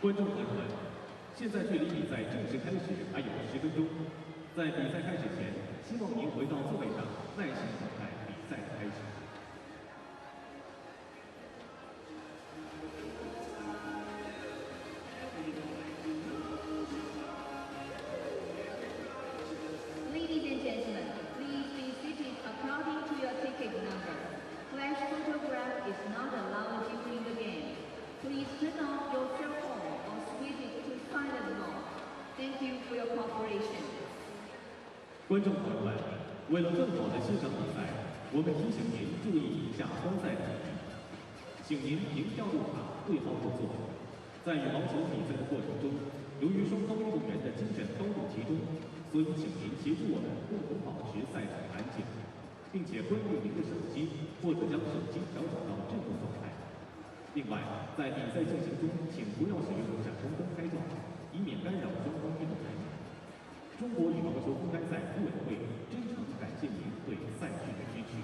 观众朋友们，现在距离比赛正式开始还有10分钟。在比赛开始前，希望您回到座位上，耐心等待比赛的开始。 Ladies and gentlemen, please be seated according to your ticket number. Flash photograph is not allowed during the game. Please turn off your cell phone or switch it to silent mode. Thank you for your cooperation. 观众朋友们，为了更好地欣赏比赛，我们提醒您注意以下观赛礼仪，请您凭调度卡对号入座。在羽毛球比赛的过程中，由于双方运动员的精神高度集中，所以请您协助我们共同保持赛场安静，并且关闭您的手机或者将手机调整到震动状态。另外，在比赛进行中，请不要使用闪光灯拍照，以免干扰双方运动员。中国羽毛球公开赛组委会真诚感谢您对赛事的支持。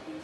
Ladies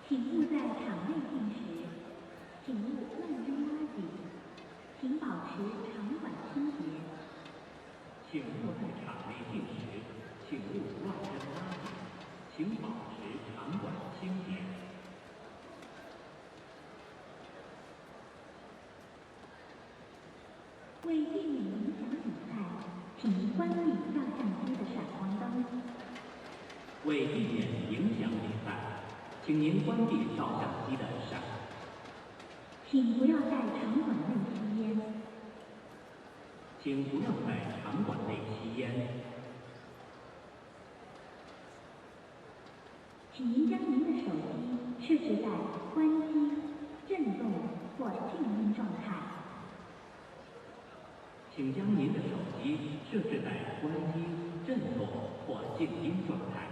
请勿在场内进食，请勿乱扔垃圾，请保持场馆清洁。请勿在场内进食，请勿乱扔垃圾，请保持场馆清洁。为避免影响比赛，请关闭照相机的闪光灯。为避免影响比赛，请您关闭照相机的闪。请不要在场馆内吸烟。请不要在场馆内吸烟。请您将您的手机设置在关机、震动或静音状态。请将您的手机设置在关机、震动或静音状态。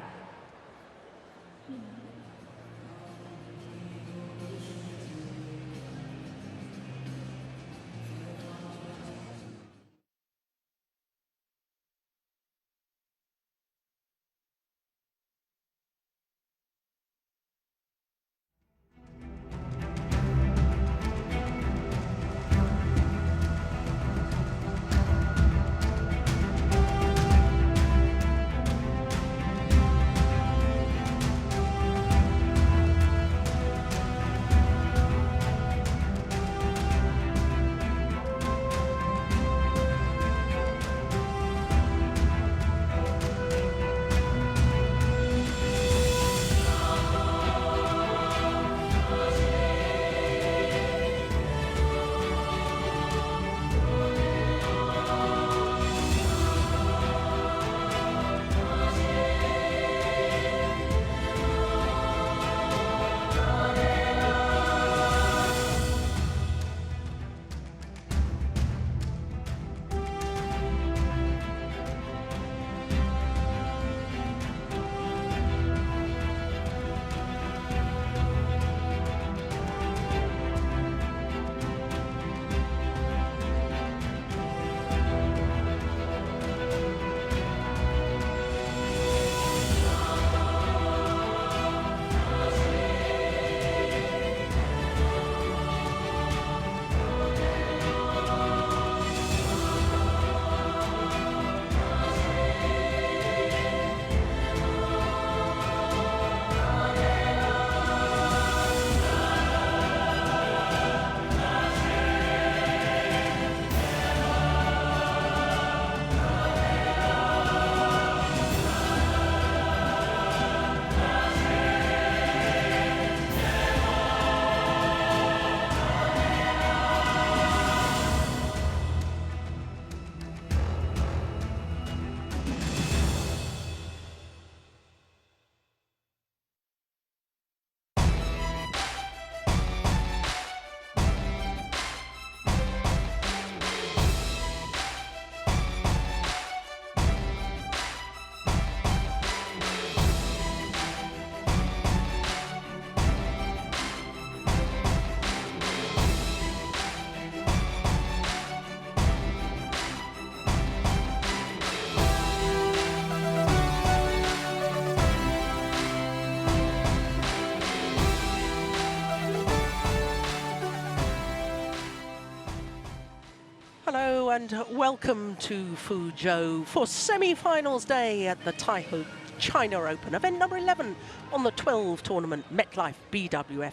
Hello and welcome to Fuzhou for semi-finals day at the Taihu China Open, event number 11 on the 12 tournament MetLife BWF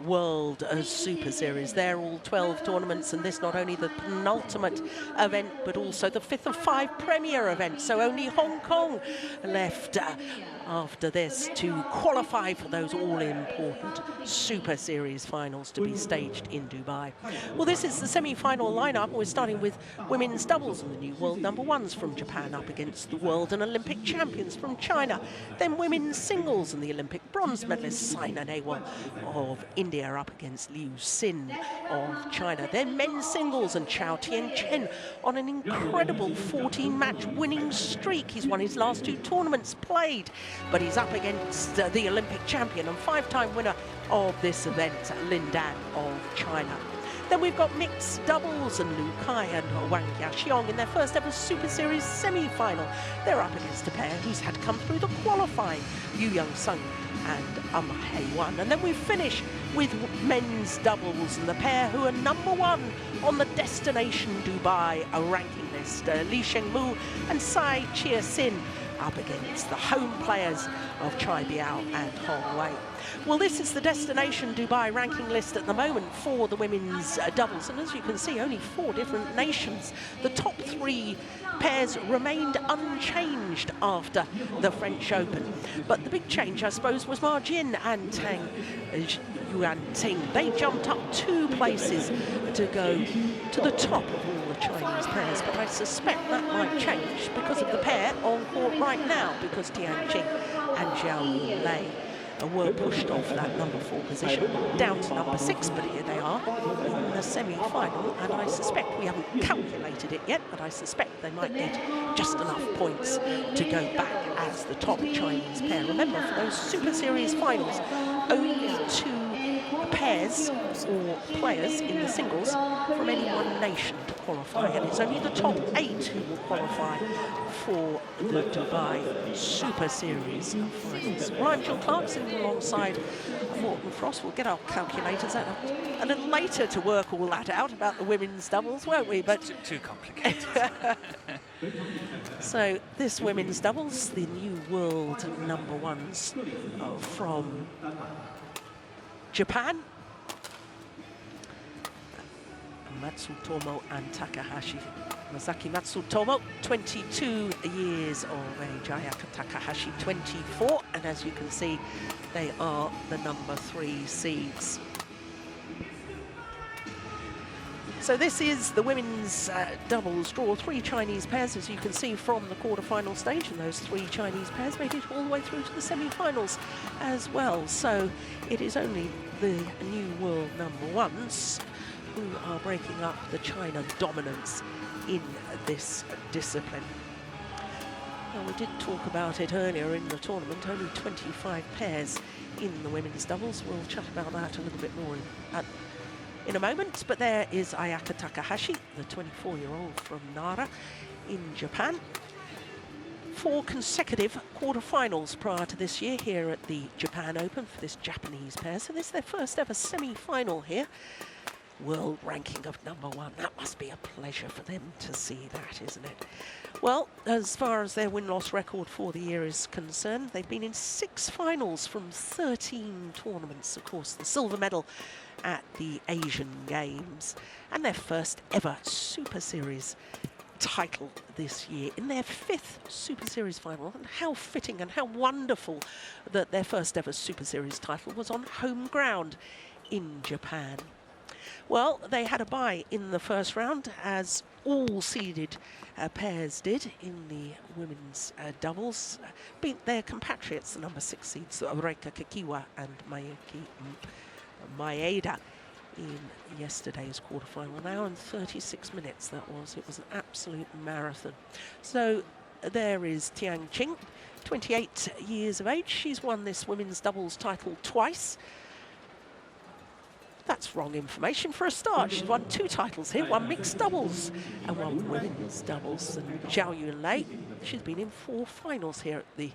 World Super Series. They're all 12 tournaments, and this not only the penultimate event but also the 5th of 5 premier events. So only Hong Kong left after this to qualify for those all-important Super Series finals to be staged in Dubai. Well, this is the semi-final lineup. We're starting with women's doubles and the new world number ones from Japan up against the world and Olympic champions from China. Then women's singles and the Olympic bronze medalist Saina Nehwal of India up against Liu Xin of China. Then men's singles and Tian Qing-Zhao on an incredible 14-match winning streak. He's won his last 2 tournaments played, but he's up against the Olympic champion and 5-time winner of this event, Lin Dan of China. Then we've got mixed doubles, and Lu Kai and Wang Yaxiong in their first ever Super Series semi-final. They're up against a pair who's had to come through the qualifying, Yu Young-sung and Hae-Wan. And then we finish with men's doubles, and the pair who are #1 on the Destination Dubai ranking list, Lee Shengmu and Tsai Chia-sin, up against the home players of Chai Biao and Hong Wei. Well, this is the Destination Dubai ranking list at the moment for the women's doubles, and as you can see, only 4 different nations. The top 3 pairs remained unchanged after the French Open, but the big change, I suppose, was Ma Jin and Tang Yuan-Ting. They jumped up 2 places to go to the top of all the Chinese pairs, but I suspect that might change because of the pair on court right now, because Tian Qing-Zhao Yunlei were pushed off that #4 position down to #6, but here they are in the semi-final, and I suspect, we haven't calculated it yet, but I suspect they might get just enough points to go back as the top Chinese pair. Remember, for those Super Series finals, only 2 pairs or players in the singles from any one nation to qualify, and it's only the top 8 who will qualify for the Dubai Super Series finals. Well, I'm Jill Clark, sitting alongside Morton Frost. We'll get our calculators out a little later to work all that out about the women's doubles, won't we? But too complicated. So this women's doubles, the new world #1s from Japan, Matsutomo and Takahashi. Misaki Matsutomo, 22 years of age, Ayaka Takahashi, 24, and as you can see, they are the #3 seeds. So this is the women's doubles draw. 3 Chinese pairs, as you can see from the quarter-final stage, and those 3 Chinese pairs made it all the way through to the semi-finals as well. So it is only the new world #1s who are breaking up the China dominance in this discipline. Well, we did talk about it earlier in the tournament, only 25 pairs in the women's doubles. We'll chat about that a little bit more in a moment, but there is Ayaka Takahashi, the 24-year-old from Nara in Japan. 4 consecutive quarterfinals prior to this year here at the Japan Open for this Japanese pair. So this is their first ever semi-final here. World ranking of #1. That must be a pleasure for them to see that, isn't it? Well, as far as their win-loss record for the year is concerned, they've been in 6 finals from 13 tournaments. Of course, the silver medal at the Asian Games, and their first ever Super Series title this year in their 5th Super Series final. And how fitting and how wonderful that their first ever Super Series title was on home ground in Japan. Well, they had a bye in the first round, as all seeded pairs did in the women's doubles. Beat their compatriots, the #6 seeds, Reika Kakiwa and Mayuki Maeda, in yesterday's quarterfinal. An hour and 36 minutes that was. It was an absolute marathon. So there is Tian Qing, 28 years of age. She's won this women's doubles title twice. That's wrong information for a start. She's won 2 titles here, 1 mixed doubles and 1 women's doubles. And Zhao Yunlei, she's been in 4 finals here at the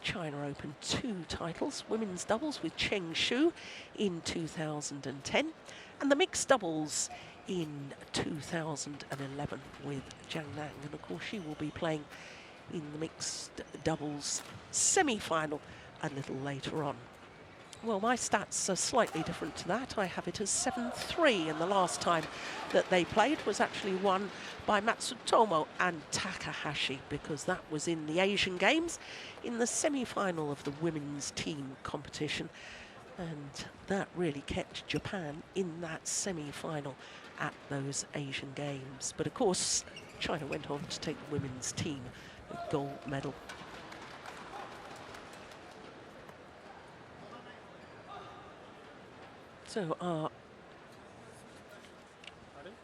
China Open, 2 titles. Women's doubles with Cheng Shu in 2010, and the mixed doubles in 2011 with Zhang Nan. And of course, she will be playing in the mixed doubles semi-final a little later on. Well, my stats are slightly different to that. I have it as 7-3, and the last time that they played was actually won by Matsutomo and Takahashi, because that was in the Asian Games in the semi-final of the women's team competition, and that really kept Japan in that semi-final at those Asian Games. But of course, China went on to take the women's team a gold medal. So our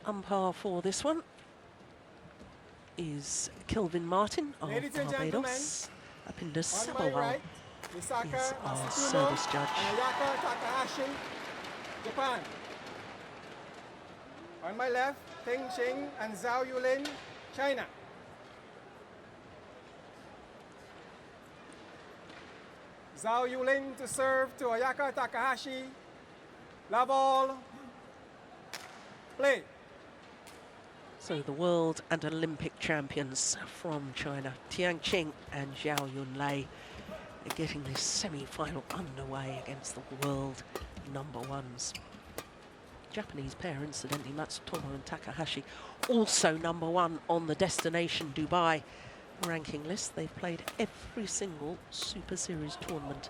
umpire for this one is Kelvin Martin of Barbados. Apinda Sabawal is our service judge. Ayaka Takahashi, Japan. On my left, Tian Qing and Zhao Yunlei, China. Zhao Yunlei to serve to Ayaka Takahashi. Love all. Play. So the world and Olympic champions from China, Tian Qing and Zhao Yunlei, are getting this semi-final underway against the world number ones. Japanese pair, incidentally, Matsutomo and Takahashi, also number one on the Destination Dubai ranking list. They've played every single Super Series tournament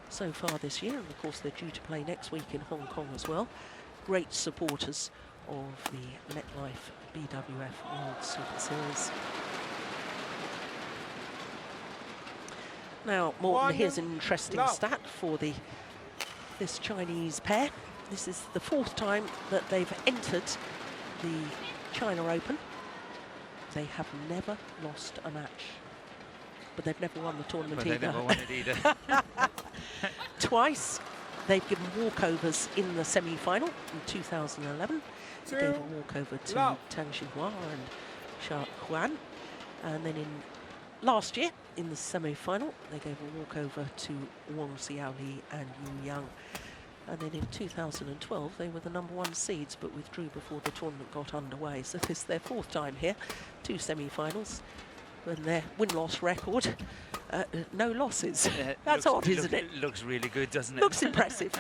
so far this year, and of course they're due to play next week in Hong Kong as well. Great supporters of the MetLife BWF World Super Series. Now, Morton, here's an interesting stat for this Chinese pair. This is the 4th time that they've entered the China Open. They have never lost a match, but they've never won the tournament either. They never won it either. Twice they've given walkovers in the semi-final in 2011. They gave a walkover to Tang Xinhua and Sha Huan, and then in last year in the semi-final they gave a walkover to Wang Xiaoli and Yu Yang. And then in 2012 they were the number 1 seeds, but withdrew before the tournament got underway. So this is their 4th time here, 2 semi-finals, and their win-loss record, no losses. That's odd, isn't it? Looks really good, doesn't it? Looks impressive.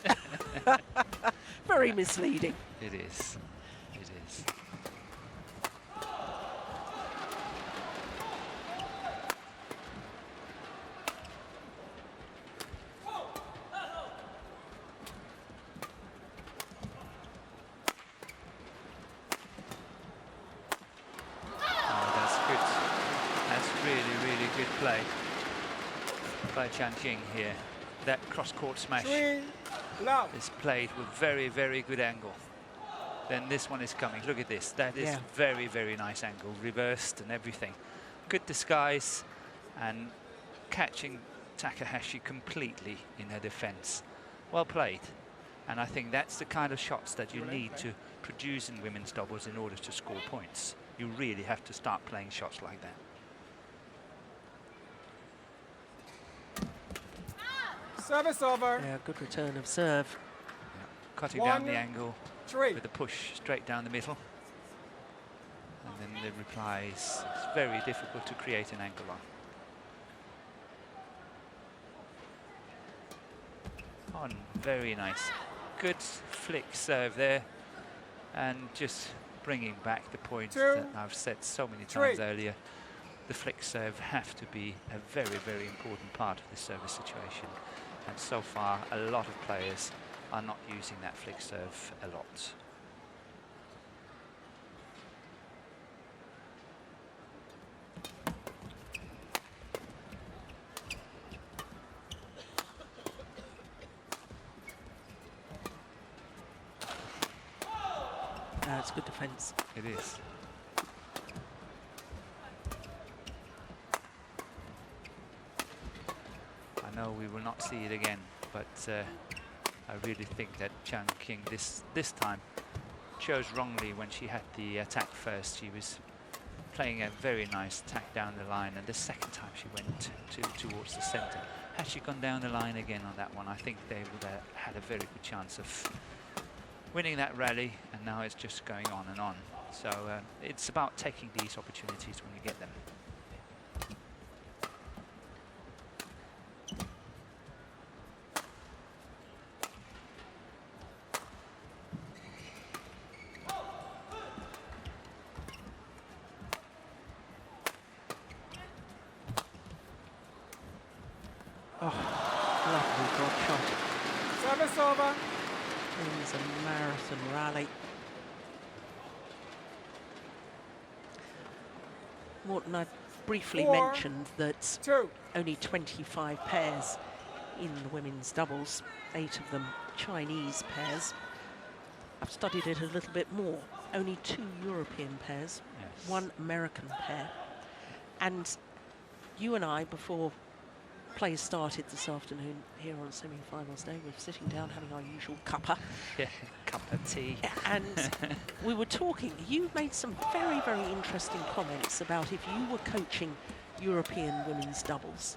Very misleading. It is. It is. Play by Tian Qing here. That cross-court smash is played with very, very good angle. Then this one is coming. Look at this. That is very, very nice angle. Reversed and everything. Good disguise and catching Takahashi completely in her defense. Well played. And I think that's the kind of shots that you need to produce in women's doubles in order to score points. You really have to start playing shots like that. Service over. Yeah, good return of serve. Yeah. Cutting down the angle with a push straight down the middle. And then the reply is very difficult to create an angle on. Very nice. Good flick serve there. And just bringing back the points that I've said so many times earlier. The flick serve have to be a very, very important part of the service situation. And so far, a lot of players are not using that flick serve a lot. It's good defence. It is. I know we will not see it again, but I really think that Tian Qing this time chose wrongly when she had the attack first. She was playing a very nice attack down the line, and the second time she went towards the centre. Had she gone down the line again on that one, I think they would have had a very good chance of winning that rally, and now it's just going on and on. So it's about taking these opportunities when you get them. Lovely drop shot. Service over. It's a marathon rally. Morton, I briefly mentioned that only 25 pairs in the women's doubles, 8 of them Chinese pairs. I've studied it a little bit more. Only 2 European pairs, 1 American pair. And you and I, before play started this afternoon here on semi-finals day. We're sitting down having our usual cuppa. Yeah, cup of tea. And we were talking, you made some very, very interesting comments about if you were coaching European women's doubles,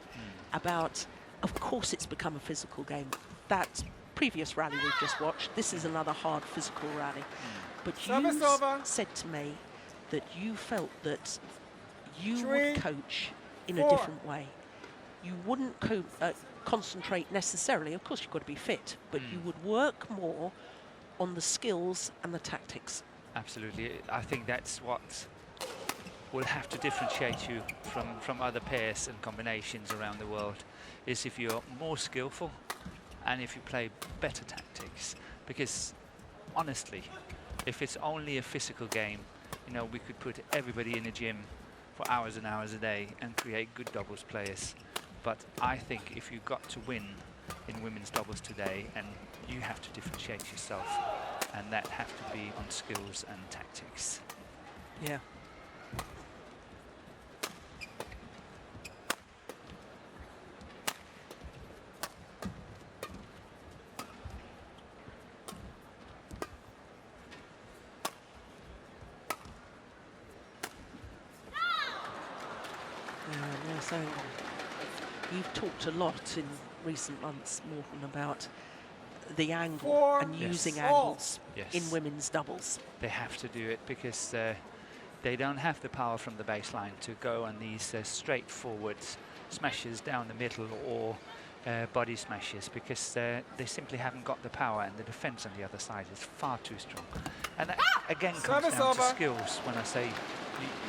about, of course it's become a physical game. That previous rally we've just watched, this is another hard physical rally. But you said to me that you felt that you would coach in a different way. You wouldn't concentrate necessarily, of course you've got to be fit, but you would work more on the skills and the tactics. Absolutely. I think that's what will have to differentiate you from other pairs and combinations around the world, is if you're more skillful and if you play better tactics. Because honestly, if it's only a physical game, you know, we could put everybody in a gym for hours and hours a day and create good doubles players. But I think if you've got to win in women's doubles today, and you have to differentiate yourself, and that have to be on skills and tactics. Yeah. So you've talked a lot in recent months, Morten, about the angle and using angles in women's doubles. They have to do it because they don't have the power from the baseline to go on these straightforward smashes down the middle or body smashes, because they simply haven't got the power, and the defense on the other side is far too strong. And that again comes down to skills. When I say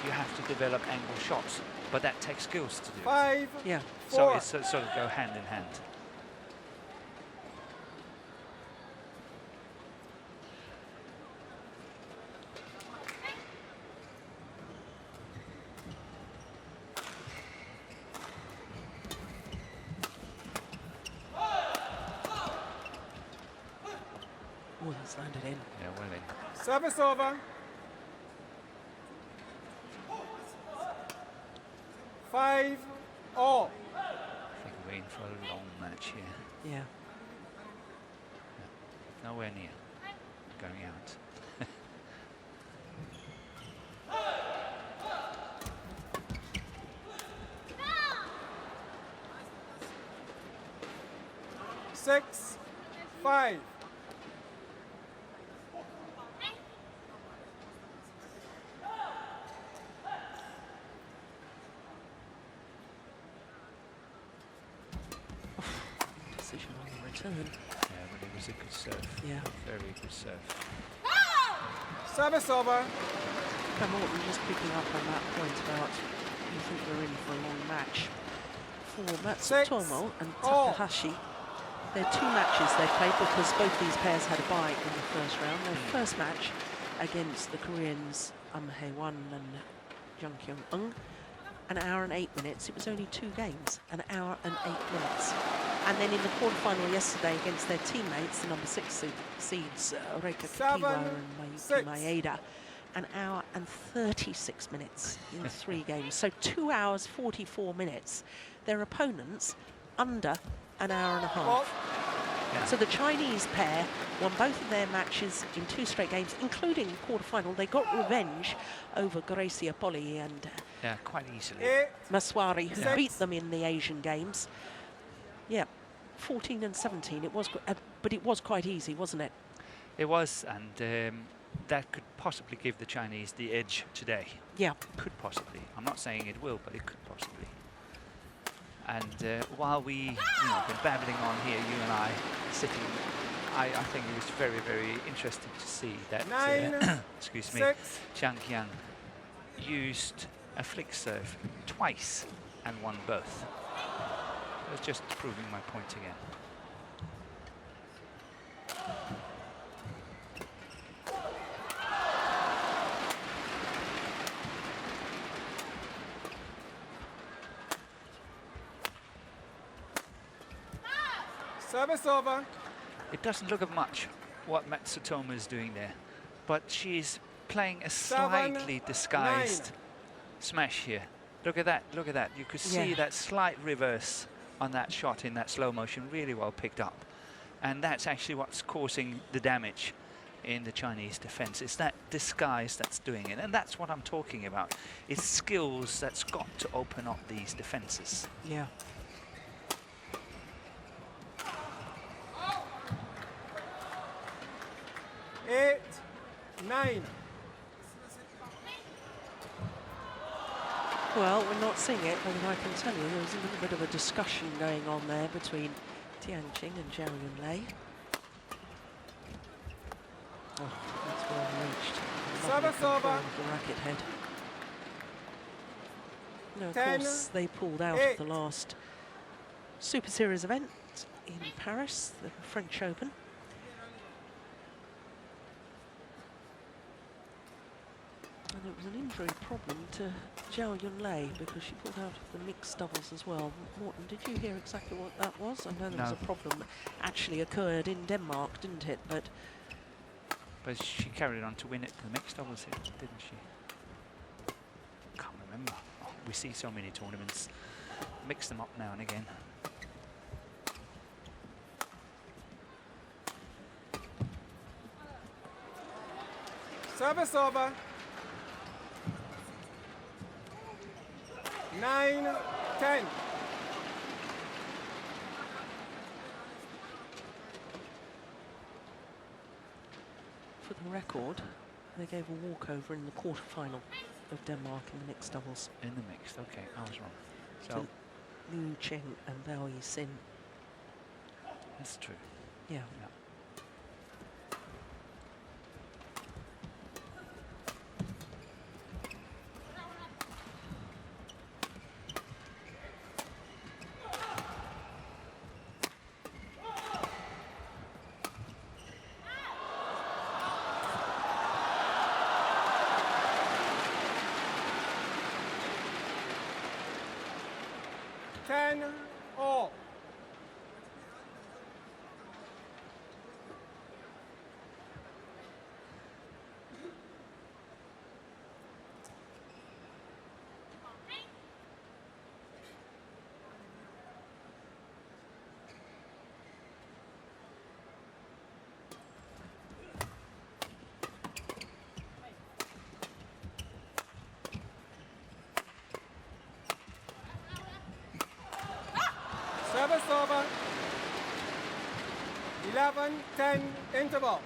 you have to develop angle shots, but that takes skills to do. 5, yeah. 4. So it's sort of go hand in hand. Oh, that's landed in. Yeah, well in. Service over. 5 all. I think we're in for a long match here. Yeah. Nowhere near going out. Six, 5. Decision on the return. Yeah, but it was a good serve. Yeah. Very good serve. Service over. Morten, just picking up on that point about you think we're in for a long match. For Matsutomo and Takahashi, there are 2 matches they played because both these pairs had a bye in the first round. Their first match against the Koreans Hae-won and Jung Kyung-eun, an hour and 8 minutes. It was only 2 games, an hour and 8 minutes. And then in the quarterfinal yesterday against their teammates, the number 6 seeds, Reika Kakiwa and Mayuki Maeda, an hour and 36 minutes in 3 games. So 2 hours, 44 minutes. Their opponents under an hour and a half. Yeah. So the Chinese pair won both of their matches in 2 straight games, including the quarterfinal. They got revenge over Gracia Poli and Yeah, quite easily. Maswari, who beat them in the Asian Games. Yeah, 14 and 17. It was, but it was quite easy, wasn't it? It was, and that could possibly give the Chinese the edge today. Yeah. Could possibly. I'm not saying it will, but it could possibly. And while we, been babbling on here, you and I sitting, I think it was very, very interesting to see that, 9, excuse me, 6. Tian Qing used a flick serve twice and won both. I was just proving my point again. Service over. It doesn't look at much what Matsutomo is doing there, but she's playing a 7, slightly disguised 9. smash here. Look at that, look at that. You could see that slight reverse on that shot in that slow motion, really well picked up. And that's actually what's causing the damage in the Chinese defense. It's that disguise that's doing it. And that's what I'm talking about. It's skills that's got to open up these defenses. Yeah. Eight, 9. Well, we're not seeing it, but I can tell you there was a little bit of a discussion going on there between Tian Qing and Zhao Yunlei. Oh, that's well reached. Serve. The racket head. No, of 10, course, they pulled out 8. of the last Super Series event in Paris, the French Open. And it was an injury problem to Zhao Yunlei because she pulled out of the mixed doubles as well. Morten, did you hear exactly what that was? I know there was a problem that actually occurred in Denmark, didn't it? But she carried on to win it the mixed doubles, didn't she? Can't remember. Oh, we see so many tournaments. Mix them up now and again. Service over. 9, 10. for the record, they gave a walkover in the quarter-final of Denmark in the mixed doubles. In the mixed, okay, I was wrong. So Liu Qing and Bao Yixin. That's true. Yeah. All. Service over. 11-10 interval.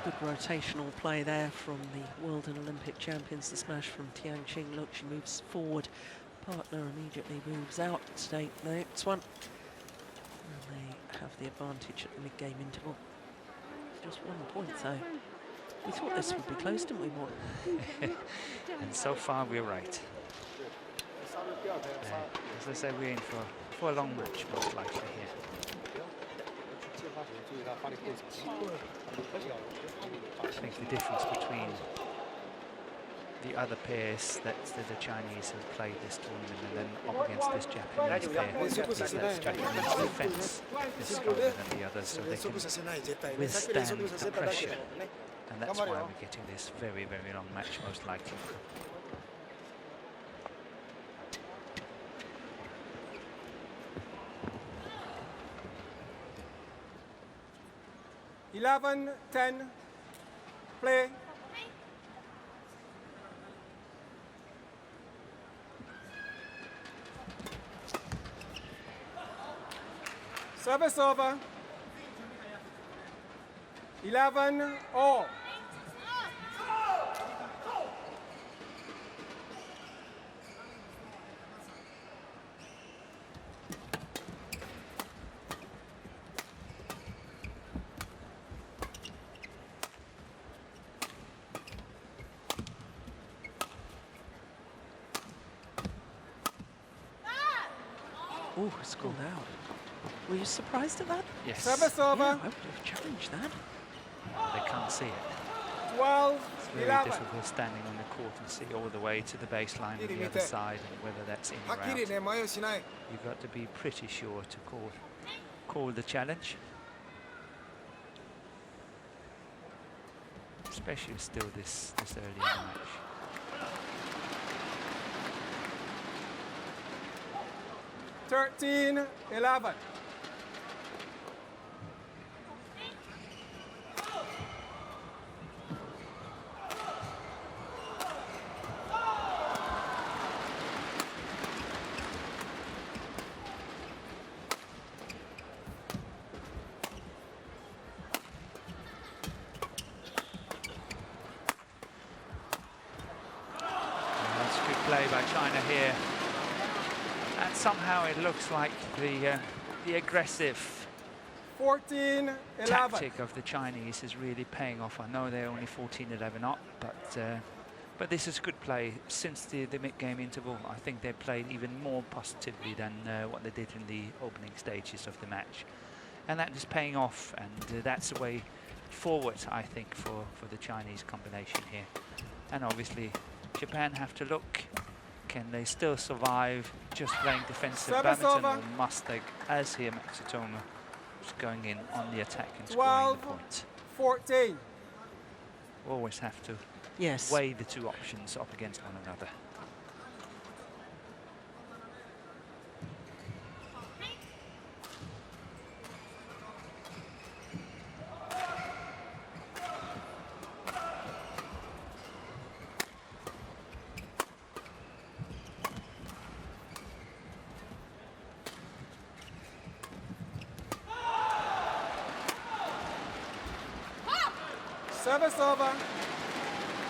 Good rotational play there from the world and Olympic champions. The smash from Tian Qing. Look, she moves forward. Partner immediately moves out to take the next one. And they have the advantage at the mid-game interval. Just 1 point though. We thought this would be close, didn't we, Morten? And so far we're right. As I say, we're in for a long match, most likely here. I think the difference between the other pairs that the Chinese have played this tournament and then up against this Japanese pair is that Japanese defense is stronger than the others, so they can withstand the pressure. And that's why we're getting this very, very long match, most likely. Eleven, 10, play. Service over. 11 all. Oh, it's gone out. Were you surprised at that? Yes. Service over. Yeah, I would have challenged that. They can't see it. 12, It's very 11. difficult standing on the court and see all the way to the baseline on the other side and whether that's in or out. You've got to be pretty sure to call the challenge. Especially still this early in the match. 13-11. Play by China here, and somehow it looks like the aggressive 14-11. tactic of the Chinese is really paying off. I know they're only 14-11 up, but this is good play. Since the mid-game interval, I think they played even more positively than what they did in the opening stages of the match, and that is paying off, and that's the way forward, I think, for the Chinese combination here. And obviously Japan have to look, can they still survive just playing defensive badminton, or must they, as here Matsutomo is going in on the attack and scoring the points? 14. Always have to weigh the two options up against one another. Service over.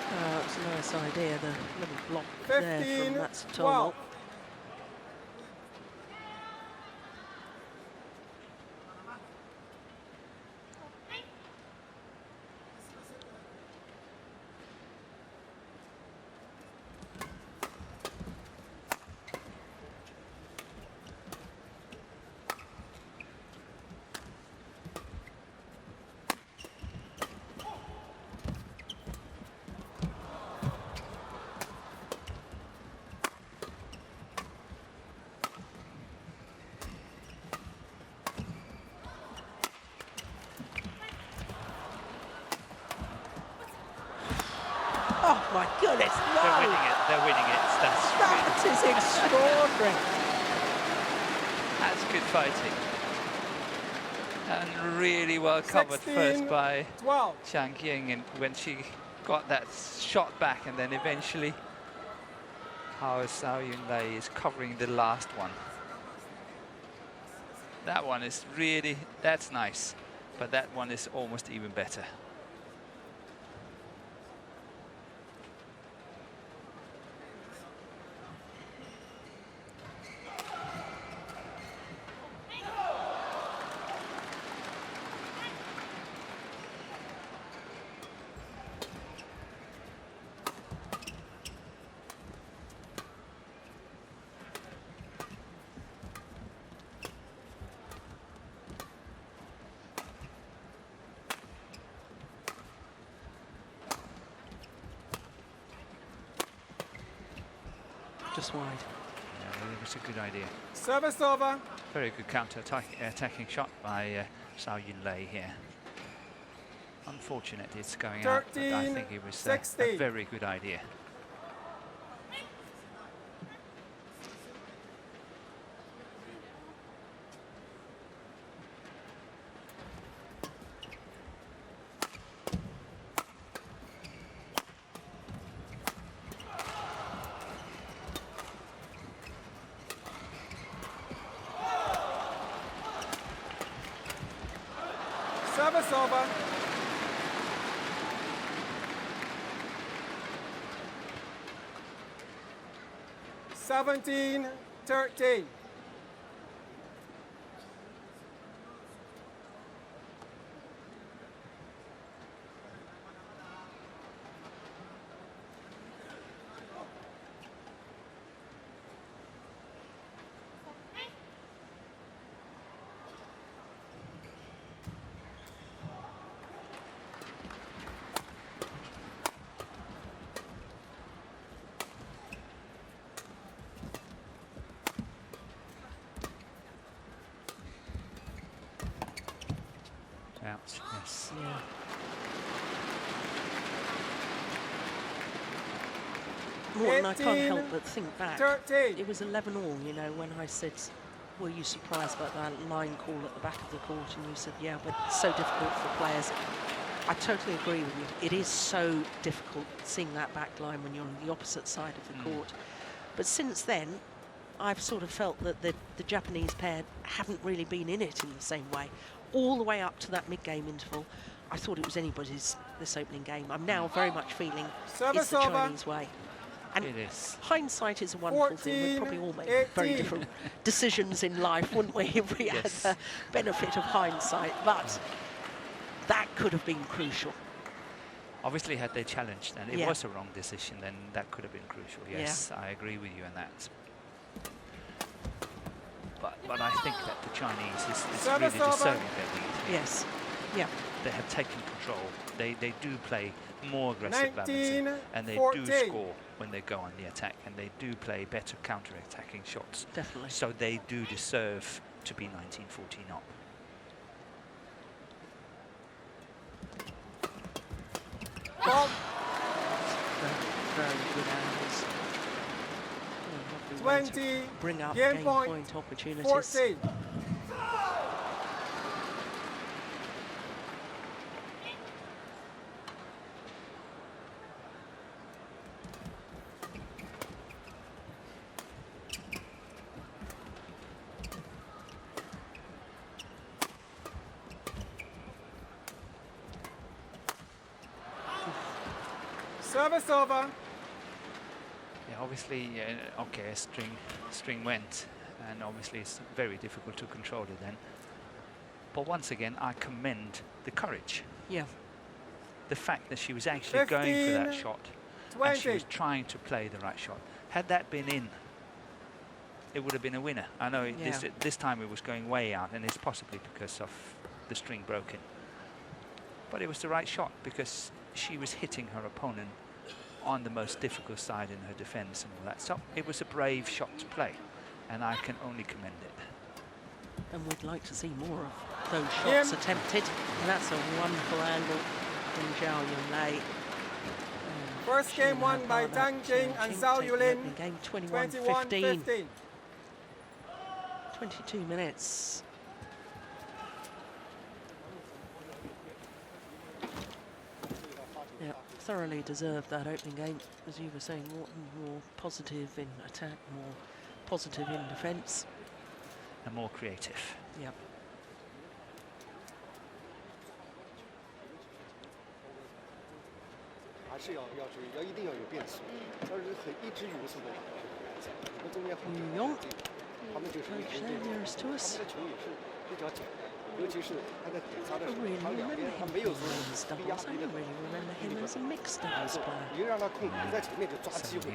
That was a nice idea, the little block there from Matsutomo. 15-12. Oh my goodness, no! They're winning it, they're winning it. That is extraordinary. That's good fighting. And really well covered first by 12. Tian Qing, and when she got that shot back, and then eventually Zhao Yunlei is covering the last one. That one is really, that's nice, but that one is almost even better. Just wide. Yeah, it was a good idea. Service over. Very good counter-attacking shot by Zhao Yunlei here. Unfortunate it's going out, but I think it was a very good idea. Service over. Seventeen, 13. Out, yes. Yeah. Morton, I can't help but think back. 13. It was 11-all, you know, when I said were you surprised about that line call at the back of the court? And you said, yeah, but it's so difficult for players. I totally agree with you. It is so difficult seeing that back line when you're on the opposite side of the court. But since then, I've sort of felt that the Japanese pair haven't really been in it in the same way. All the way up to that mid-game interval, I thought it was anybody's this opening game. I'm now very much feeling it's the Chinese way. And it is. Hindsight is a wonderful thing. We'd probably all make very different decisions in life, wouldn't we, if we had the benefit of hindsight. But that could have been crucial. Obviously, had they challenged and it was a wrong decision, then that could have been crucial. Yes, I agree with you on that. But I think that the Chinese is really deserving their lead. Yes, yeah. They have taken control. They do play more aggressive balancing, and they do score when they go on the attack, and they do play better counter-attacking shots. Definitely. So they do deserve to be 19-14 up. Very good angles. 20, bring up game game point, point opportunities. 14. Service over. Yeah, obviously, okay, a string went, and obviously it's very difficult to control it then. But once again, I commend the courage. Yeah. The fact that she was actually 15, going for that shot, 20. and she was trying to play the right shot. Had that been in, it would have been a winner. I know this time it was going way out, and it's possibly because of the string broken. But it was the right shot because she was hitting her opponent on the most difficult side in her defense and all that. So it was a brave shot to play, and I can only commend it. And we'd like to see more of those shots attempted. And that's a wonderful angle from Zhao Yunlei. First game won by Tian Qing and Zhao Yunlei. Game 21-15. 22 minutes. Yeah, thoroughly deserved that opening game. As you were saying, more positive in attack, more positive in defence. And more creative. Yeah. 还是要注意，一定要有变数。要是一直匀速的话，你们中间很他们就是他们的球也是比较简单，尤其是他在点杀的时候，他两边他没有说逼压逼的，你就让他控，你在前面就抓机会，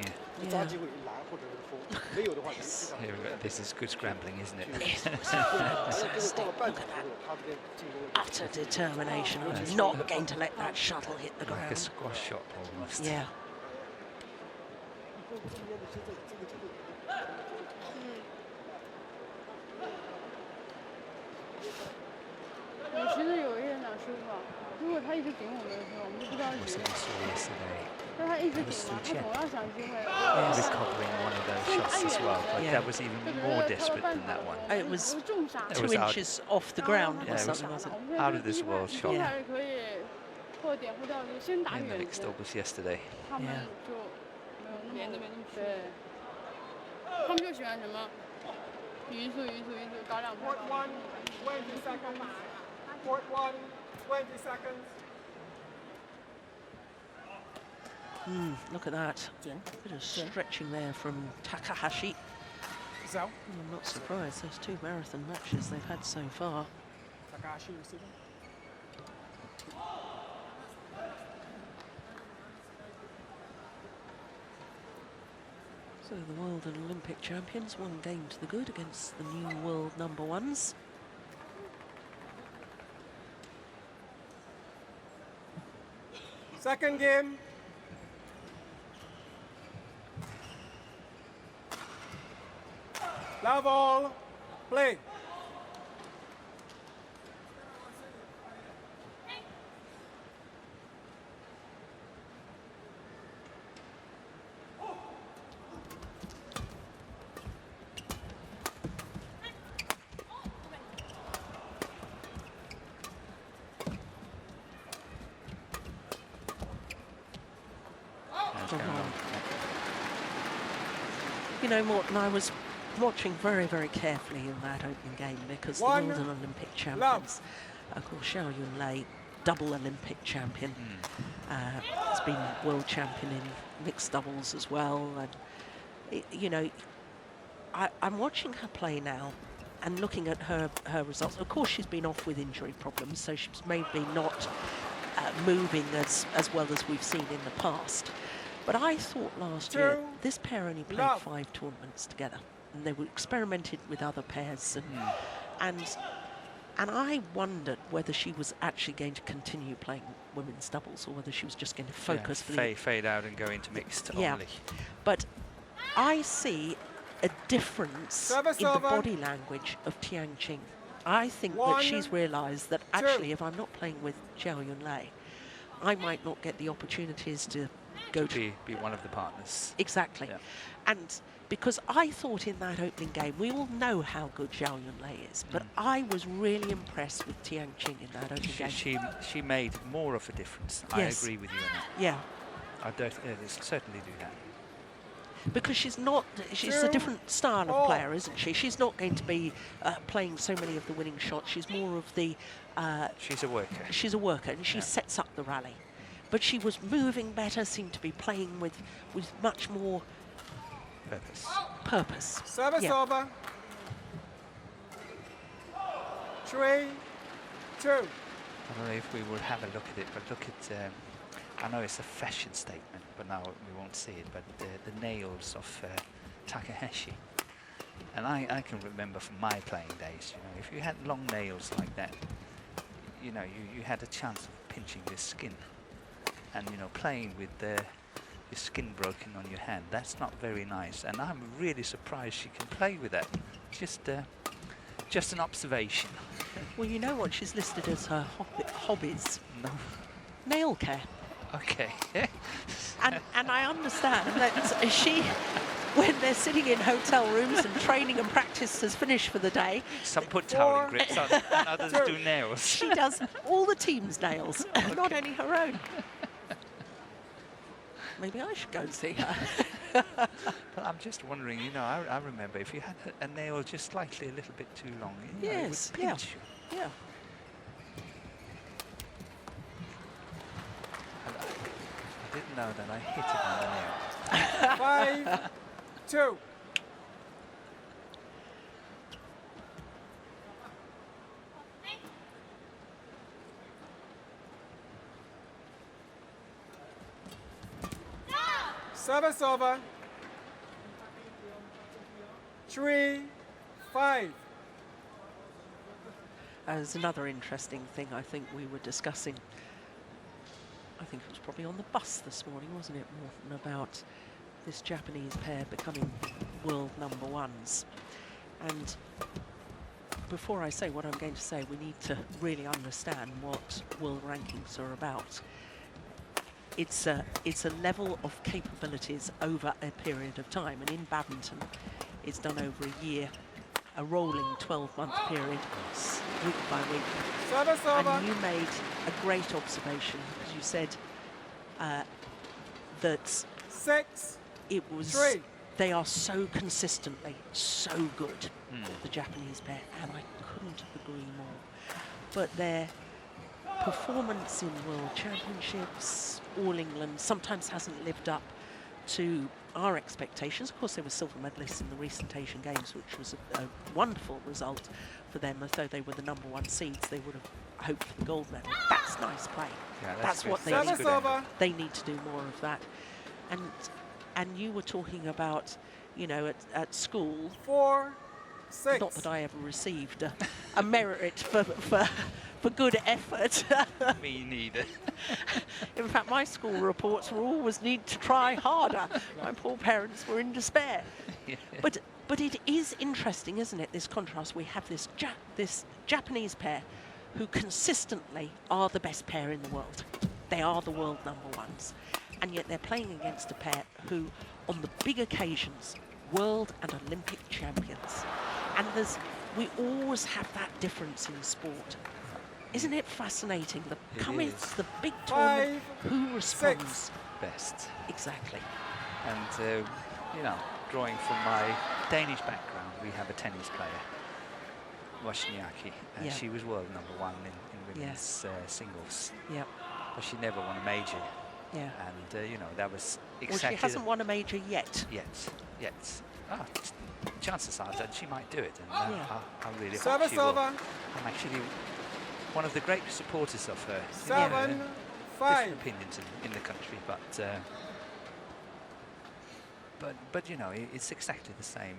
抓机会拦或者是封，没有的话， This is good scrambling, isn't it? Utter determination. I'm not going to let that shuttle hit the ground. Like a squash shot almost. Yeah. 我其实有一点想说吧，如果他一直顶我们的时候，我们就不知道结果。但他一直顶嘛，他总要想机会。Recovering one of those shots as well, but that was even more desperate than that one. It was 2 inches off the ground or something, wasn't it? Out of this world shot. Yeah. 可以破点或掉就先打 In the 远 mixed doubles yesterday. 他们就没有那么对，他们就喜欢什么匀速高亮拍。 20 seconds. Court 1, 20 seconds. Look at that. Bit of stretching there from Takahashi. Zhao. I'm not surprised. Those 2 marathon matches they've had so far. Takahashi receiving. So the world and Olympic champions, 1 game to the good against the new world number 1s. Second game. Love all. Play. know, Morton, I was watching very, very carefully in that opening game because the world and Olympic champions, of course, Zhao Yunlei, double Olympic champion, has been world champion in mixed doubles as well. And, you know, I'm watching her play now and looking at her results. Of course, she's been off with injury problems, so she's maybe not moving as well as we've seen in the past. But I thought last year, this pair only played 5 tournaments together. And they were experimented with other pairs. And I wondered whether she was actually going to continue playing women's doubles or whether she was just going to focus. Fade out and go into mixed only. But I see a difference in the body language of Tian Qing. I think that she's realised that actually if I'm not playing with Zhao Yunlei, I might not get the opportunities to go to be one of the partners. Exactly. Yeah. And because I thought in that opening game, we all know how good Zhao Yunlei is, but I was really impressed with Tian Qing in that opening game. She made more of a difference. Yes. I agree with you on that. Yeah. I don't certainly do that. Because she's a different style of player, isn't she? She's not going to be playing so many of the winning shots. She's more of the... she's a worker. She's a worker, and she sets up the rally. But she was moving better, seemed to be playing with much more... Purpose. Service over. 3-2. I don't know if we will have a look at it, but look at... I know it's a fashion statement, but now we won't see it, but the nails of Takahashi. And I can remember from my playing days, you know, if you had long nails like that, you know, you had a chance of pinching your skin. And, you know, playing with your skin broken on your hand, that's not very nice. And I'm really surprised she can play with that. Just an observation. Well, you know what she's listed as her hobbies? No. Nail care. Okay. and I understand that she, when they're sitting in hotel rooms and training and practice has finished for the day. Some put toweling grips on and others do nails. She does all the team's nails, not only her own. Maybe I should go and see her. But I'm just wondering, you know, I remember if you had a nail just slightly a little bit too long, you know, it would pinch you. Yeah. I didn't know that I hit it on the nail. 5-2. Service over. 3-5. There's another interesting thing I think we were discussing. I think it was probably on the bus this morning, wasn't it, Morton, about this Japanese pair becoming world number ones. And before I say what I'm going to say, we need to really understand what world rankings are about. It's a level of capabilities over a period of time, and in badminton, it's done over a year, a rolling 12-month period, week by week. Service over. And you made a great observation, as you said, that it was 6-3. They are so consistently so good, the Japanese pair, and I couldn't agree more. But their performance in World Championships, All England, sometimes hasn't lived up to our expectations. Of course, they were silver medalists in the recent Asian Games, which was a wonderful result for them. Although they were the #1 seeds, they would have hoped for the gold medal. That's nice play. Yeah, that's what they need. They need to do more of that. And you were talking about, you know, at school. 4-6. Not that I ever received a merit for good effort. Me neither. In fact, my school reports were always need to try harder. My poor parents were in despair. Yeah. But it is interesting, isn't it, this contrast? We have this Japanese pair who consistently are the best pair in the world. They are the world #1s. And yet they're playing against a pair who, on the big occasions, world and Olympic champions. And we always have that difference in sport. Isn't it fascinating? Cometh the big tournament, who responds best? Exactly. And, you know, drawing from my Danish background, we have a tennis player, Wozniacki, and she was world #1 in women's singles. Yeah. But she never won a major. Yeah. And, you know, that was exactly... Well, she hasn't won a major yet. Yet. Ah, chances are that she might do it. And I really hope Service she will. over. I'm actually one of the great supporters of her. 7-5. Different opinions in the country, but you know, it's exactly the same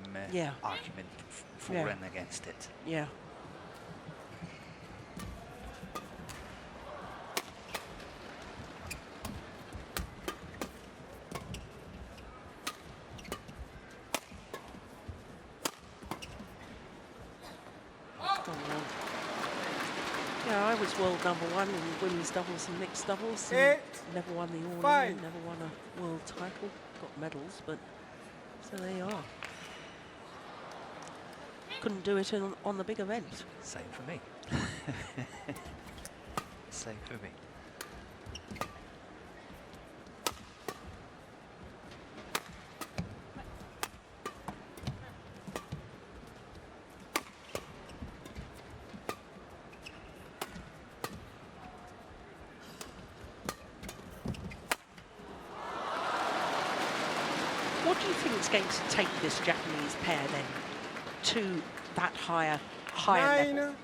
argument for and against it. Yeah. Yeah, I was world #1 in women's doubles and mixed doubles. And never won the ornament, never won a world title. Got medals, but so there you are. Couldn't do it on the big event. Same for me. Same for me. What do you think is going to take this Japanese pair then to that higher level?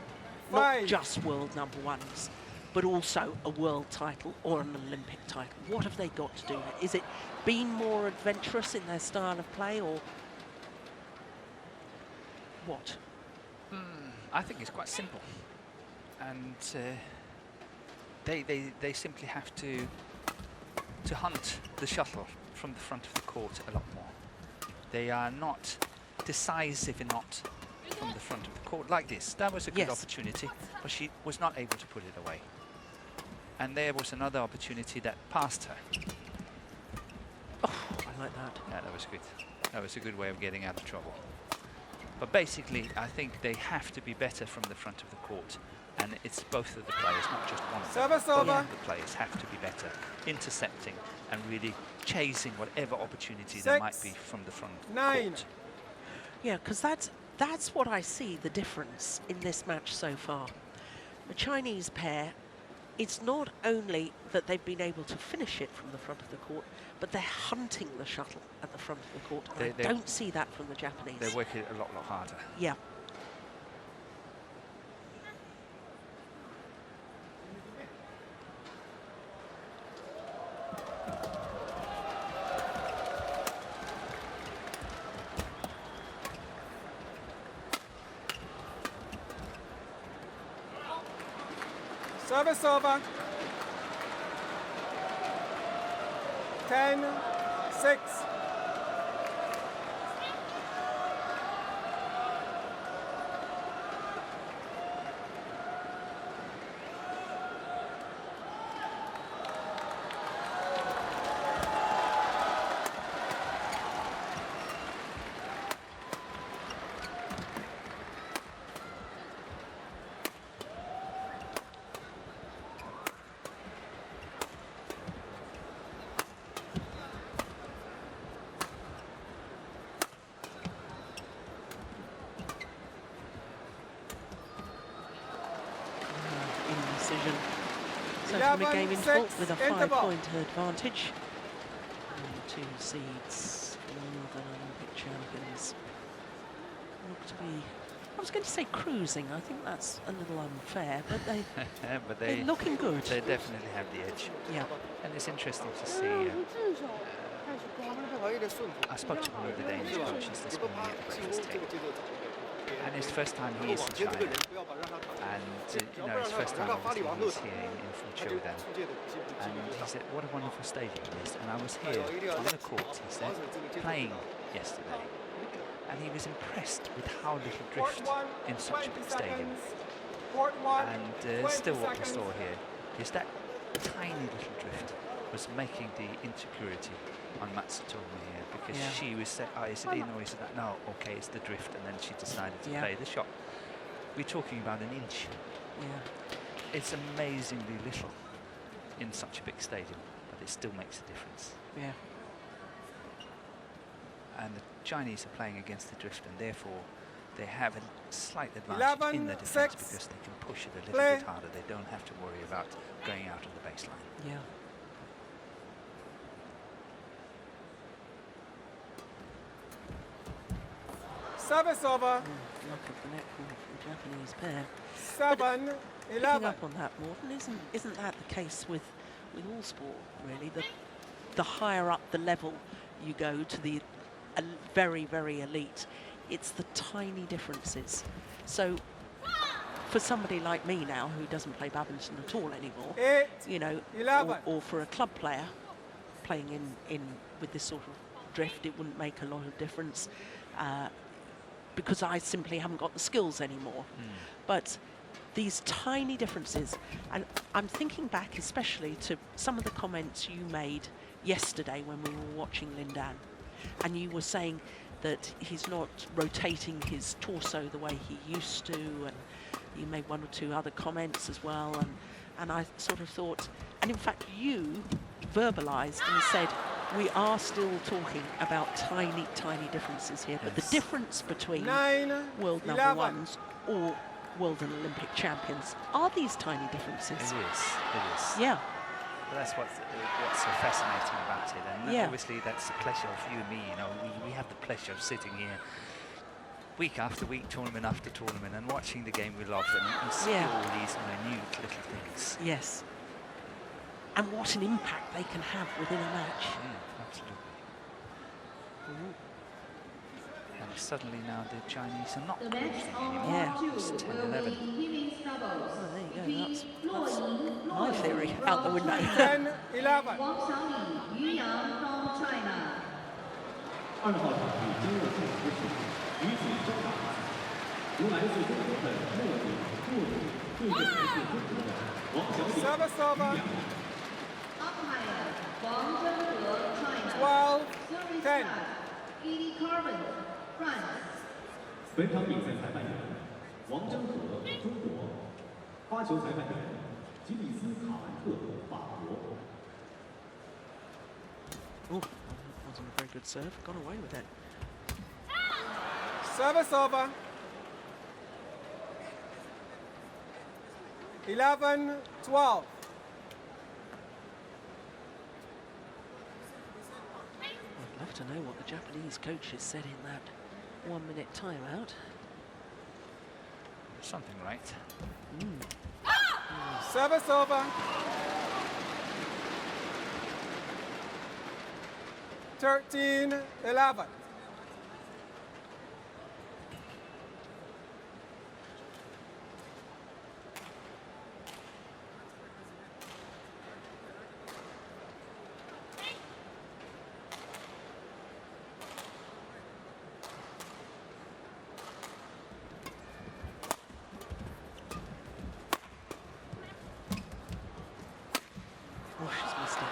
Not just world #1s, but also a world title or an Olympic title. What have they got to do? Is it being more adventurous in their style of play, or what? I think it's quite simple, and they simply have to hunt the shuttle from the front of the court a lot more. They are not decisive enough from the front of the court like this. That was a good opportunity, but she was not able to put it away. And there was another opportunity that passed her. Oh, I like that. Yeah, that was good. That was a good way of getting out of trouble. But basically, I think they have to be better from the front of the court. And it's both of the players, not just one of them. Both of the players have to be better, intercepting and really chasing whatever opportunity there might be from the front court. Yeah, because that's what I see the difference in this match so far. The Chinese pair, it's not only that they've been able to finish it from the front of the court, but they're hunting the shuttle at the front of the court. I don't see that from the Japanese. They're working a lot harder. Yeah. Service over. 10-6. So from a game in full with a 5-point advantage. And the two seeds for the Olympic champions look to be, I was going to say cruising, I think that's a little unfair, but they're looking good. They definitely have the edge. Yeah. And it's interesting to see. I spoke to one of the Danish coaches this morning at the breakfast table. And it's the first time he is in China. And, you know, it's the first time obviously he's here in Fuzhou then. And he said, what a wonderful stadium it is. And I was here on the court, he said, playing yesterday. And he was impressed with how little drift in such a big stadium. And still what we saw here is that tiny little drift was making the insecurity on Matsutomo here, because she was saying, oh, is it in or is it that? No, okay, it's the drift, and then she decided to play the shot. We're talking about an inch. Yeah. It's amazingly little in such a big stadium, but it still makes a difference. Yeah. and the Chinese are playing against the drift, and therefore they have a slight advantage in the defense because they can push it a little bit harder. They don't have to worry about going out of the baseline. Yeah. Service over. Look at the net from the Japanese pair. 7-11. Picking up on that, Morten, isn't that the case with all sport, really? The higher up the level you go to the very, very elite, it's the tiny differences. So for somebody like me now who doesn't play badminton at all anymore, 8, you know, 11. or for a club player playing in with this sort of drift, it wouldn't make a lot of difference because I simply haven't got the skills anymore. But these tiny differences, and I'm thinking back especially to some of the comments you made yesterday when we were watching Lindan, and you were saying that he's not rotating his torso the way he used to, and you made one or two other comments as well, and I sort of thought, and in fact you verbalized and said we are still talking about tiny, tiny differences here, but the difference between 9, world 11. number ones or world and Olympic champions are these tiny differences. It is. Yeah. But that's what's so fascinating about it, and yeah. Obviously that's the pleasure of you and me. You know, we have the pleasure of sitting here week after week, tournament after tournament, and watching the game we love, and see all these minute little things. Yes. And what an impact they can have within a match. Absolutely. And suddenly now the Chinese are not closing anymore. It's 10-11. Well, there you go. That's my theory out the window. 10-11. 2号场地经热线支持，与水争打，由来自中国的莫里对阵来自中国的王小姐。 Service over. 12-10. 本场比赛裁判员王真和，中国；发球裁判员吉里斯卡兰特，法国。 Oh, that wasn't a very good serve. Got away with it. Service over. 11-12. I'd love to know what the Japanese coaches said in that 1-minute timeout. Something right. Service over. 13-11. Oh, she's missed it.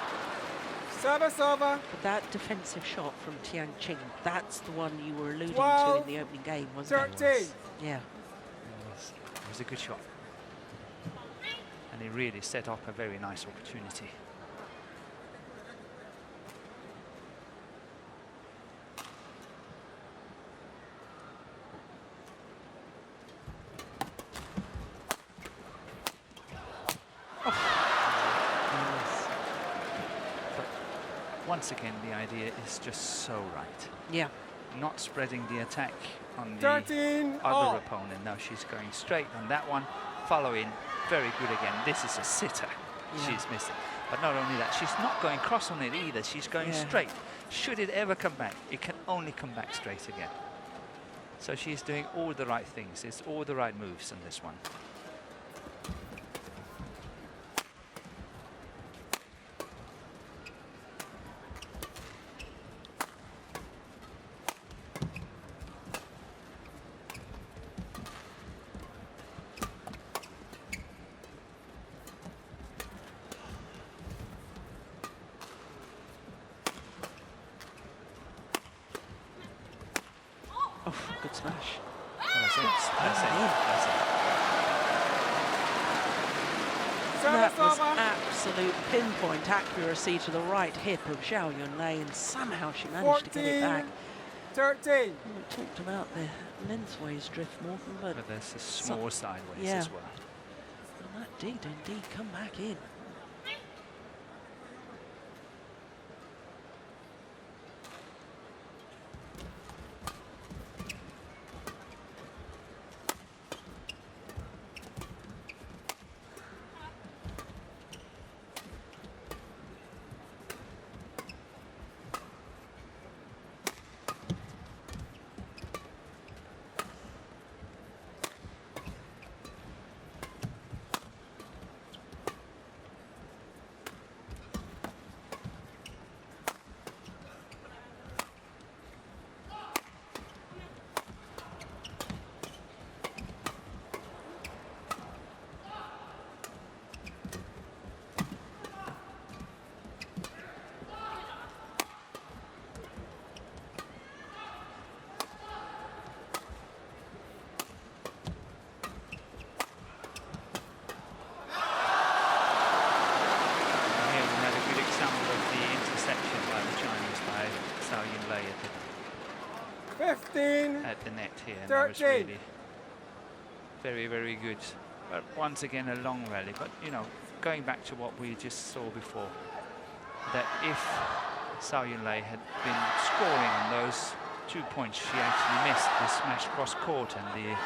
Service over. But that defensive shot from Tian Qing, that's the one you were alluding to 12, in the opening game, wasn't it? 13. Yeah. It was a good shot. And he really set up a very nice opportunity. Once again, the idea is just so right. Yeah. Not spreading the attack on the 13 other all. opponent. No, she's going straight on that one. Following, very good again. This is a sitter. She's missing. But not only that, she's not going cross on it either. She's going straight. Should it ever come back, it can only come back straight again. So she's doing all the right things. It's all the right moves on this one. Oh, good smash. That's it. That was absolute pinpoint accuracy to the right hip of Zhao Yunlei, and somehow she managed to get it back. 13. We talked about the lengthways drift, Morgan, but there's a small sideways yeah. as well. And that did indeed come back in. At the net here, and that was really very, very good. But once again, a long rally. But you know, going back to what we just saw before, that if Zhao Yunlei had been scoring on those 2 points she actually missed, the smash cross court and the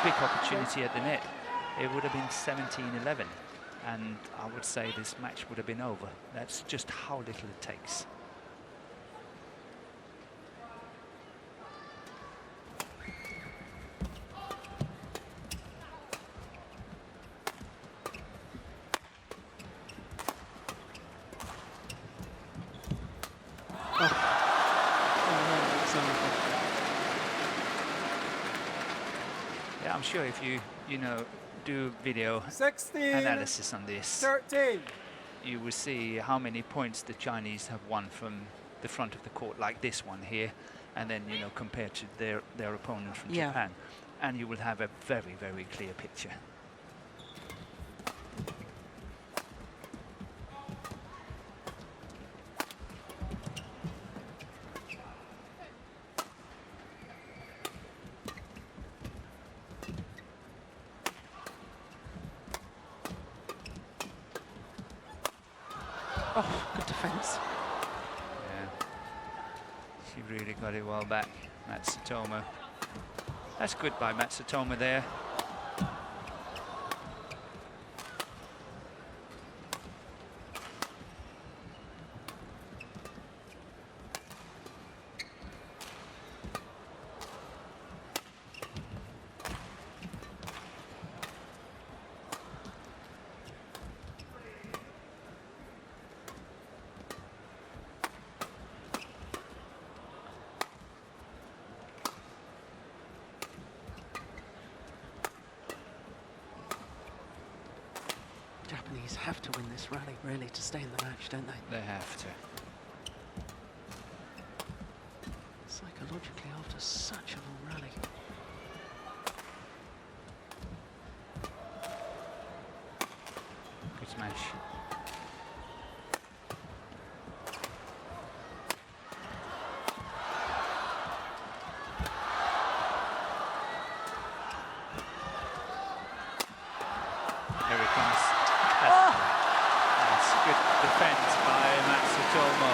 big opportunity at the net, it would have been 17-11, and I would say this match would have been over. That's just how little it takes. Yeah, I'm sure if you do video 16, analysis on this, 13. you will see how many points the Chinese have won from the front of the court, like this one here, and then compared to their opponent from Japan, and you will have a very, very clear picture. Oh, good defense. Yeah, she really got it well back, Matsutomo. That's good by Matsutomo there. Japanese have to win this rally, really, to stay in the match, don't they? They have to. Psychologically, after such a long rally. Good smash. Here it comes. That's good defense by Matsutomo.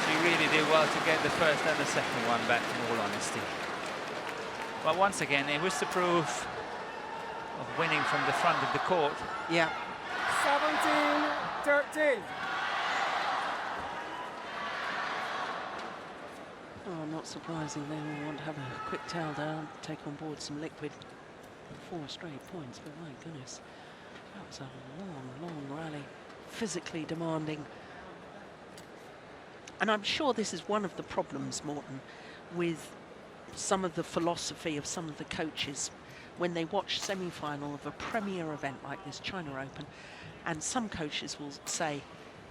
She really did well to get the first and the second one back, in all honesty. But once again, it was the proof of winning from the front of the court. Yeah. 17-13. Oh, not surprising. They will want to have a quick towel down, take on board some liquid. 4 straight points, but my goodness, that was a long, long rally, physically demanding. And I'm sure this is one of the problems, Morten, with some of the philosophy of some of the coaches when they watch semi-final of a premier event like this, China Open, and some coaches will say,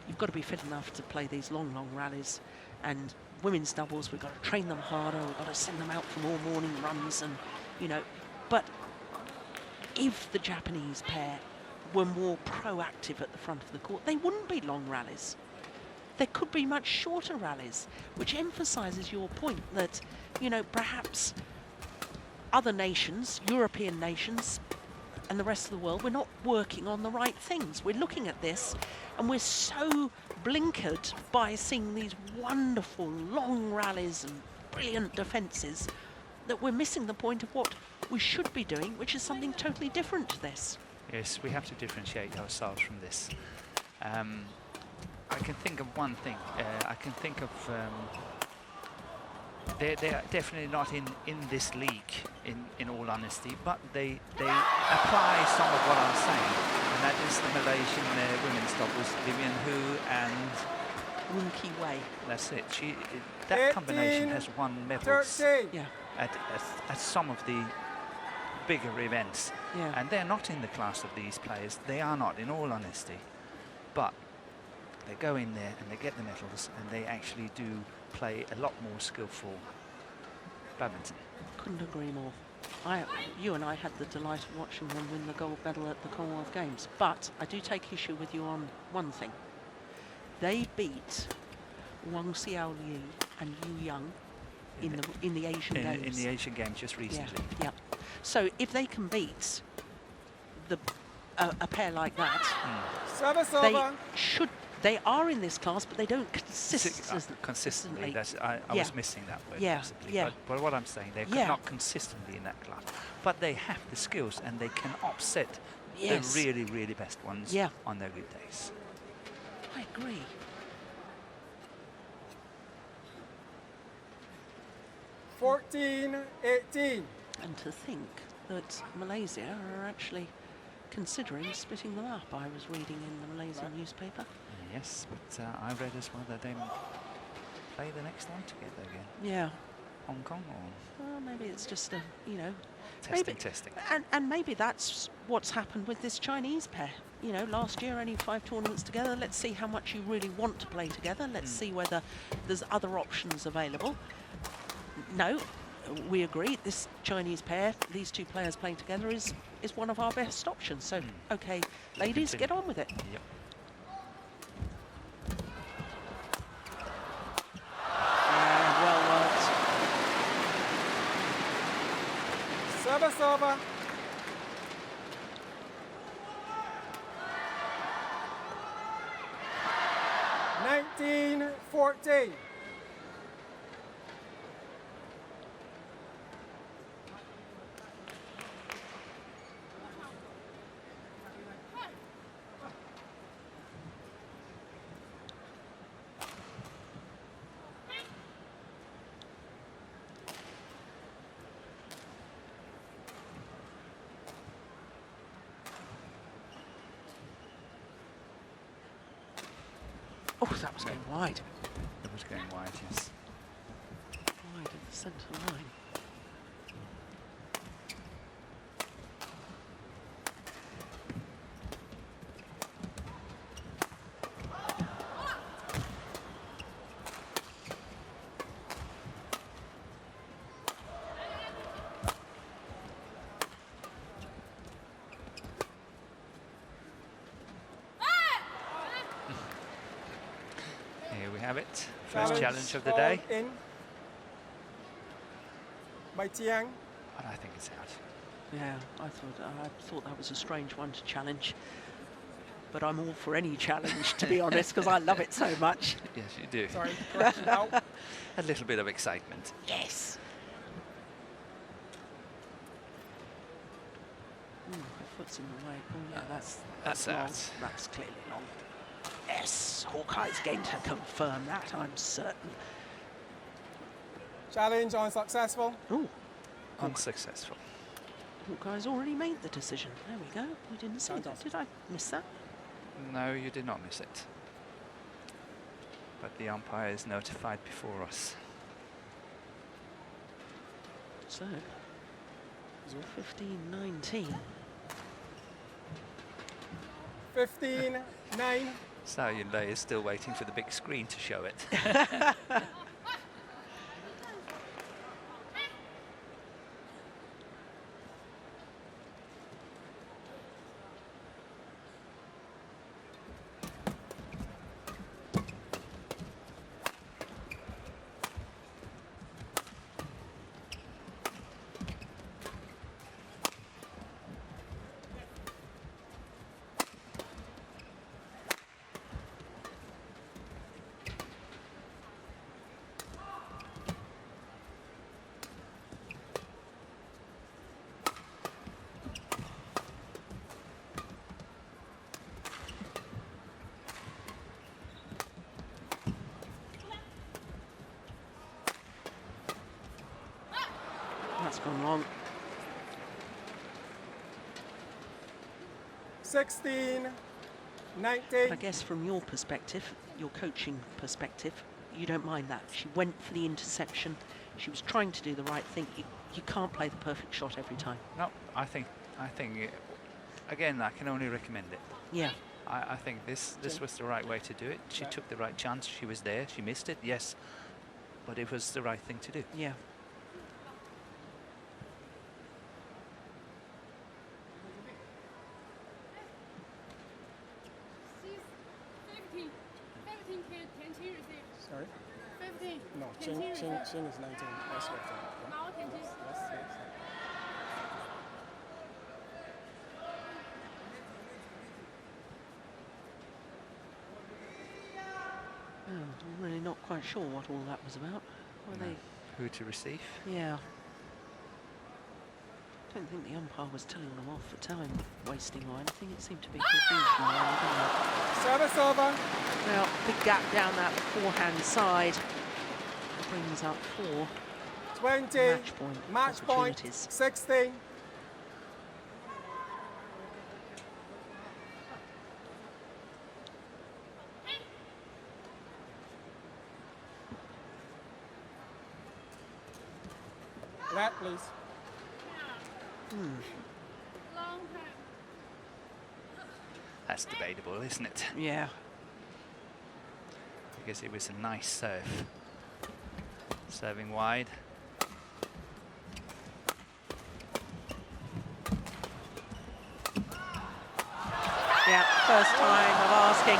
you've got to be fit enough to play these long, long rallies, and women's doubles, we've got to train them harder, we've got to send them out for more morning runs, and, but if the Japanese pair were more proactive at the front of the court, they wouldn't be long rallies. there could be much shorter rallies, which emphasises your point that, you know, perhaps other nations, European nations, and the rest of the world, we're not working on the right things. We're looking at this and we're so blinkered by seeing these wonderful long rallies and brilliant defences that we're missing the point of what we should be doing, which is something totally different to this. Yes, we have to differentiate ourselves from this. I can think of one thing. I can think of they're definitely not in this league, in all honesty, but they apply some of what I'm saying, and that is the Malaysian women's doubles, Vivian Hu and Woon Ki Wei. That's it. That combination has won medals at some of the bigger events, and they're not in the class of these players. They are not, in all honesty, but they go in there and they get the medals, and they actually do play a lot more skillful badminton. Couldn't agree more. You and I had the delight of watching them win the gold medal at the Commonwealth Games, but I do take issue with you on one thing. They beat Wang Xiaoli and Yu Yang in the Asian Games. In the Asian Games just recently. Yeah. So if they can beat a pair like that, they are in this class, but they don't consistently. I was missing that word, possibly. But what I'm saying, they're not consistently in that class, but they have the skills and they can upset the really, really best ones on their good days. I agree. (14-18). And to think that Malaysia are actually considering splitting them up. I was reading in the Malaysian newspaper. Yes, but I read as well that they play the next one together again. Yeah. Hong Kong, or well, maybe it's just a, you know, testing. And maybe that's what's happened with this Chinese pair. You know, last year only 5 tournaments together. Let's see how much you really want to play together. Let's see whether there's other options available. No, we agree. This Chinese pair, these two players playing together, is one of our best options. So, okay, ladies, get on with it. Yep. Well worked. Service over. (19-14). Oh, that was going wide. It was going wide, yes. Wide of the centre line. Here we have it. First challenge of the day. In by Tian. And I think it's out. Yeah, I thought that was a strange one to challenge. But I'm all for any challenge, to be honest, because I love it so much. Yes, you do. Sorry, correction out. A little bit of excitement. Yes. Her foot's in the way. Oh, yeah, that's long. out. That's clearly long. Yes, Hawkeye's going to confirm that, I'm certain. Challenge unsuccessful. Oh, Unsuccessful. Hawkeye's already made the decision. There we go. We didn't see that. Did I miss that? No, you did not miss it. But the umpire is notified before us. So, 15-19. 15-9. Zhao Yunlei is still waiting for the big screen to show it. 16, 19. But I guess from your perspective, your coaching perspective, you don't mind that. She went for the interception. She was trying to do the right thing. You can't play the perfect shot every time. No, I think again, I can only recommend it. Yeah. I think this was the right way to do it. She took the right chance. She was there. She missed it, yes, but it was the right thing to do. Yeah. Sorry? 15. No, Qing is 19. That's what yes. I'm really not quite sure what all that was about. Were they? Who to receive? Yeah. I don't think the umpire was telling them off for time wasting or anything. It seemed to be confusion. Service over. Now, big gap down that forehand side brings up 4 20. match point 16. Red, please. Long time. That's debatable, isn't it? Yeah. Because it was a nice serve. Serving wide. Yeah, first time of asking.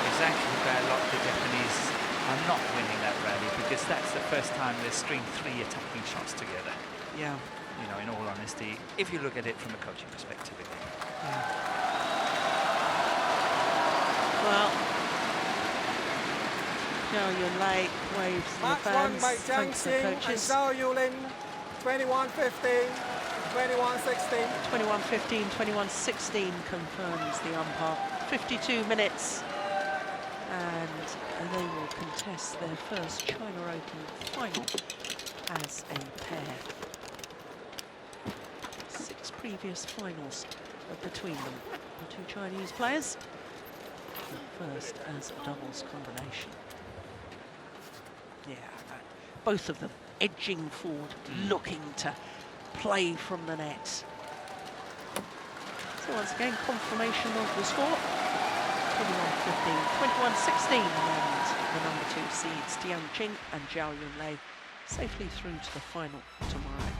It's actually bad luck the Japanese are not winning that rally, because that's the first time they string 3 attacking shots together. Yeah. You know, in all honesty, if you look at it from a coaching perspective. Yeah. Well, Zhao Yunlei waves to the Match fans. won by Tian Thanks to Qing and coaches. Zhao Yunlei. 21-15, 21-16. 21-15, 21-16 confirms the umpire. 52 minutes. And they will contest their first China Open final as a pair. 6 previous finals between them, the 2 Chinese players. The first as a doubles combination. Yeah, both of them edging forward, looking to play from the net. So once again, confirmation of the score. 21-15, 21-16, and the number 2 seeds Tian Qing and Zhao Yunlei safely through to the final tomorrow.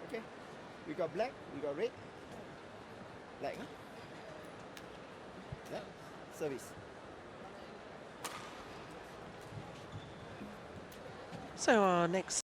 Okay, we got black, we got red. Black, huh? Black, service. So our next